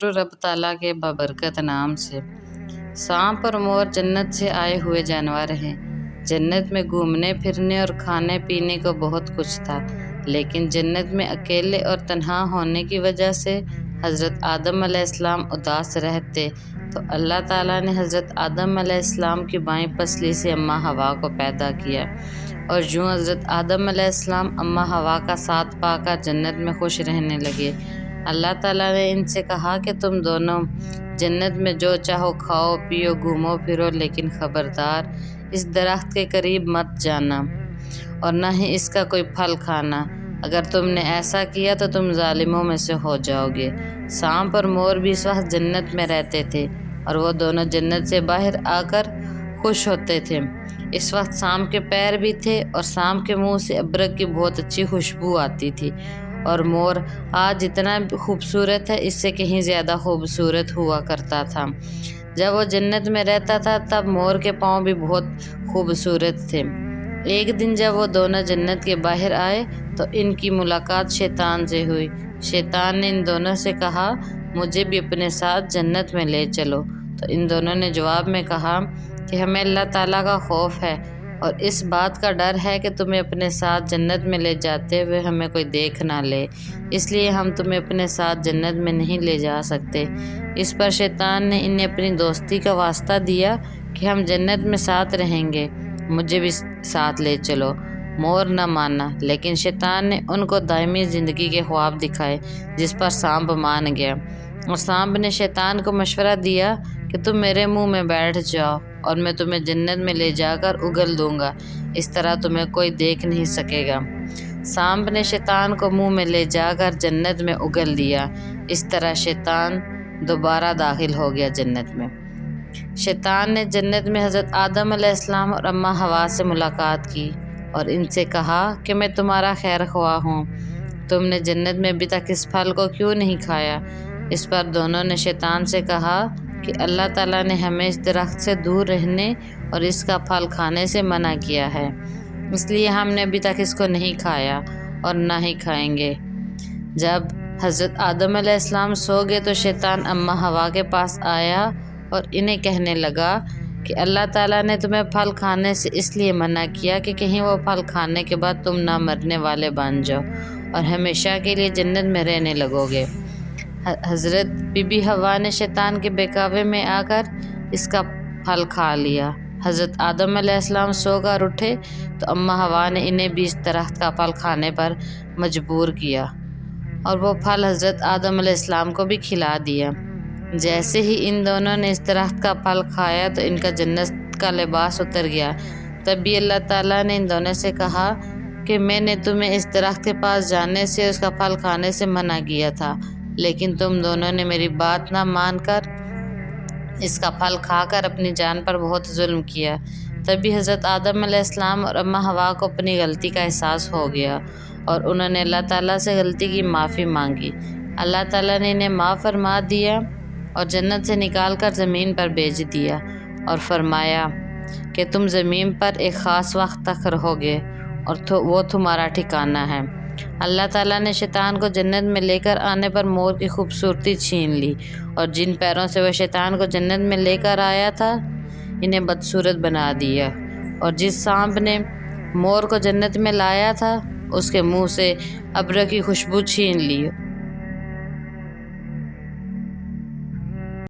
रब ताला के बाबरकत नाम से। सांप और मोर जन्नत से आए हुए जानवर हैं। जन्नत में घूमने फिरने और खाने पीने को बहुत कुछ था, लेकिन जन्नत में अकेले और तन्हा होने की वजह से हज़रत आदम अलैहिस्सलाम उदास रहते, तो अल्लाह ताला ने हज़रत आदम अलैहिस्सलाम की बाईं पसली से अम्मा हवा को पैदा किया। और यूँ हज़रत आदम अलैहिस्सलाम अम्मा हवा का साथ पाकर जन्नत में खुश रहने लगे। अल्लाह ताला ने इनसे कहा कि तुम दोनों जन्नत में जो चाहो खाओ पियो घूमो फिरो, लेकिन खबरदार इस दरख्त के करीब मत जाना और न ही इसका कोई फल खाना। अगर तुमने ऐसा किया तो तुम जालिमों में से हो जाओगे। सांप और मोर भी इस वक्त जन्नत में रहते थे और वो दोनों जन्नत से बाहर आकर खुश होते थे। इस वक्त सांप के पैर भी थे और सांप के मुंह से अबरक की बहुत अच्छी खुशबू आती थी। और मोर आज जितना खूबसूरत है इससे कहीं ज़्यादा खूबसूरत हुआ करता था। जब वो जन्नत में रहता था तब मोर के पाँव भी बहुत खूबसूरत थे। एक दिन जब वो दोनों जन्नत के बाहर आए तो इनकी मुलाकात शैतान से हुई। शैतान ने इन दोनों से कहा, मुझे भी अपने साथ जन्नत में ले चलो। तो इन दोनों ने जवाब में कहा कि हमें अल्लाह ताला का खौफ है और इस बात का डर है कि तुम्हें अपने साथ जन्नत में ले जाते हुए हमें कोई देख ना ले, इसलिए हम तुम्हें अपने साथ जन्नत में नहीं ले जा सकते। इस पर शैतान ने इन्हें अपनी दोस्ती का वास्ता दिया कि हम जन्नत में साथ रहेंगे, मुझे भी साथ ले चलो। मोर न माना, लेकिन शैतान ने उनको दायमी ज़िंदगी के ख्वाब दिखाए, जिस पर सांप मान गया। और सांप ने शैतान को मशवरा दिया कि तुम मेरे मुंह में बैठ जाओ और मैं तुम्हें जन्नत में ले जाकर उगल दूंगा, इस तरह तुम्हें कोई देख नहीं सकेगा। सांप ने शैतान को मुंह में ले जाकर जन्नत में उगल दिया। इस तरह शैतान दोबारा दाखिल हो गया जन्नत में। शैतान ने जन्नत में हज़रत आदम अलैहिस्सलाम और अम्मा हवा से मुलाकात की और इनसे कहा कि मैं तुम्हारा खैर ख्वाह हूँ, तुमने जन्नत में अभी तक इस फल को क्यों नहीं खाया। इस पर दोनों ने शैतान से कहा कि अल्लाह ताला ने हमें इस दरख्त से दूर रहने और इसका फल खाने से मना किया है, इसलिए हमने अभी तक इसको नहीं खाया और ना ही खाएंगे। जब हज़रत आदम अलैहिस्सलाम सो गए तो शैतान अम्मा हवा के पास आया और इन्हें कहने लगा कि अल्लाह ताला ने तुम्हें फल खाने से इसलिए मना किया कि कहीं वो फल खाने के बाद तुम ना मरने वाले बन जाओ और हमेशा के लिए जन्नत में रहने लगोगे। हज़रत बीबी हवा ने शैतान के बहकावे में आकर इसका फल खा लिया। हज़रत आदम अलैहिस्सलाम सोकर उठे तो अम्मा हवा ने इन्हें भी इस दरख्त का फल खाने पर मजबूर किया और वो फल हज़रत आदम अलैहिस्सलाम को भी खिला दिया। जैसे ही इन दोनों ने इस दरख्त का फल खाया तो इनका जन्नत का लिबास उतर गया। तभी अल्लाह ताला ने इन दोनों से कहा कि मैंने तुम्हें इस दरख्त के पास जाने से उसका फल खाने से मना किया था, लेकिन तुम दोनों ने मेरी बात ना मानकर इसका फल खाकर अपनी जान पर बहुत जुल्म किया। तभी हज़रत आदम अलैहिस्सलाम और अम्मा हवा को अपनी गलती का एहसास हो गया और उन्होंने अल्लाह ताला से गलती की माफ़ी मांगी। अल्लाह ताला ने इन्हें माफ़ फरमा दिया और जन्नत से निकाल कर ज़मीन पर भेज दिया और फरमाया कि तुम ज़मीन पर एक ख़ास वक्त तक रहोगे और वो तुम्हारा ठिकाना है। अल्लाह ताला ने शैतान को जन्नत में लेकर आने पर मोर की खूबसूरती छीन ली और जिन पैरों से वह शैतान को जन्नत में लेकर आया था इन्हें बदसूरत बना दिया। और जिस सांप ने मोर को जन्नत में लाया था उसके मुंह से अब्र की खुशबू छीन ली